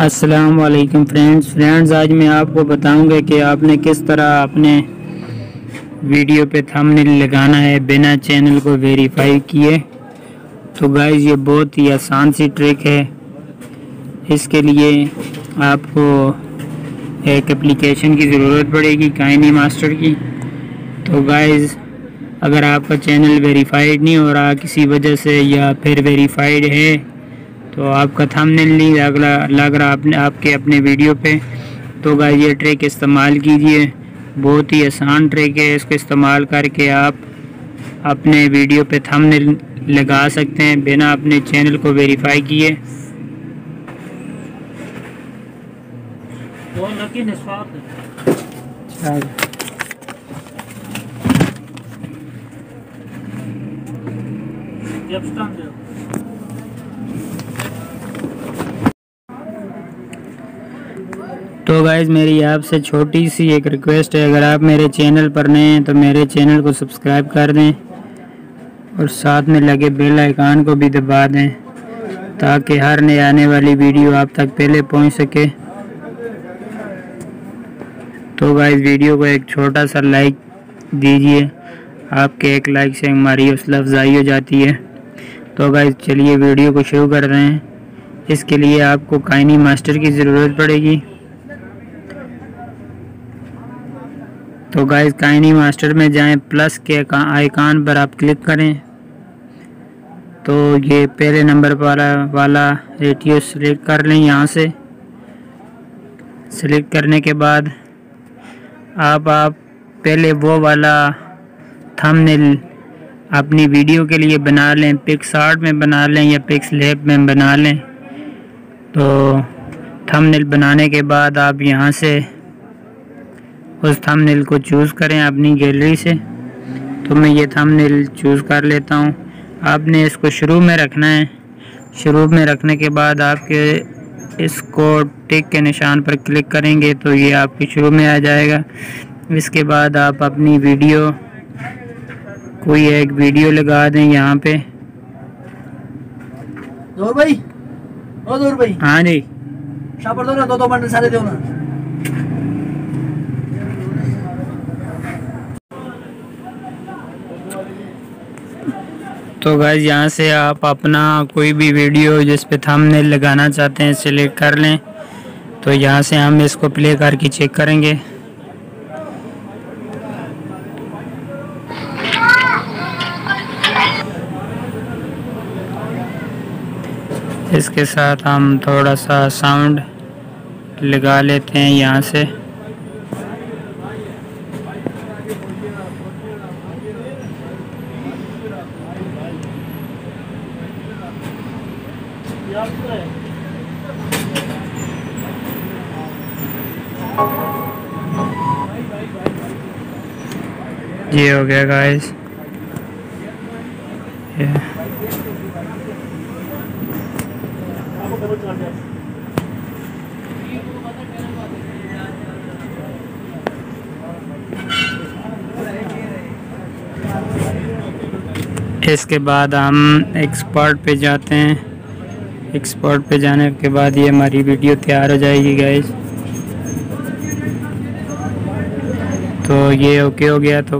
अस्सलाम वालेकुम फ्रेंड्स, आज मैं आपको बताऊंगा कि आपने किस तरह अपने वीडियो पे थंबनेल लगाना है बिना चैनल को वेरीफाई किए। तो गाइस, ये बहुत ही आसान सी ट्रिक है। इसके लिए आपको एक एप्लीकेशन की ज़रूरत पड़ेगी, काइनी मास्टर की। तो गाइस, अगर आपका चैनल वेरीफाइड नहीं हो रहा किसी वजह से, या फिर वेरीफाइड है तो आपका थंबनेल नहीं लग रहा आपके अपने वीडियो पे, तो गाइस ये ट्रिक इस्तेमाल कीजिए। बहुत ही आसान ट्रिक है। इसको इस्तेमाल करके आप अपने वीडियो पे थंबनेल लगा सकते हैं बिना अपने चैनल को वेरीफाई किए। तो गाइज, मेरी आपसे छोटी सी एक रिक्वेस्ट है, अगर आप मेरे चैनल पर नए हैं तो मेरे चैनल को सब्सक्राइब कर दें और साथ में लगे बेल आइकन को भी दबा दें ताकि हर नई आने वाली वीडियो आप तक पहले पहुंच सके। तो गाइज, वीडियो को एक छोटा सा लाइक दीजिए। आपके एक लाइक से हमारी हौसला अफजाई हो जाती है। तो गाइज, चलिए वीडियो को शुरू कर रहे हैं। इसके लिए आपको काइनी मास्टर की ज़रूरत पड़ेगी। तो गाइस, काइनी मास्टर में जाएं, प्लस के आइकॉन पर आप क्लिक करें तो ये पहले नंबर वाला रेडियो सेलेक्ट कर लें। यहाँ से सेलेक्ट करने के बाद आप पहले वो वाला थंबनेल अपनी वीडियो के लिए बना लें, पिक्सआर्ट में बना लें या पिक्सलैब में बना लें। तो थंबनेल बनाने के बाद आप यहाँ से उस थंबनेल को चूज़ करें अपनी गैलरी से। तो मैं ये थंबनेल चूज़ कर लेता हूँ। आपने इसको शुरू में रखना है। शुरू में रखने के बाद आपके इसको टिक के निशान पर क्लिक करेंगे तो ये आपके शुरू में आ जाएगा। इसके बाद आप अपनी वीडियो, कोई एक वीडियो लगा दें यहाँ पे। दूर भाई, ओ दूर भाई, हाँ जी, शापर दो ना, दो बंडल सारे दो ना। तो गाइस, यहाँ से आप अपना कोई भी वीडियो जिस पे थंबनेल लगाना चाहते हैं सिलेक्ट कर लें। तो यहाँ से हम इसको प्ले करके चेक करेंगे। इसके साथ हम थोड़ा सा साउंड लगा लेते हैं यहाँ से। ये हो गया गाइस। इसके बाद हम एक्सपोर्ट पे जाते हैं। एक्सपोर्ट पे जाने के बाद ये हमारी वीडियो तैयार हो जाएगी गाइस। तो ये ओके हो गया। तो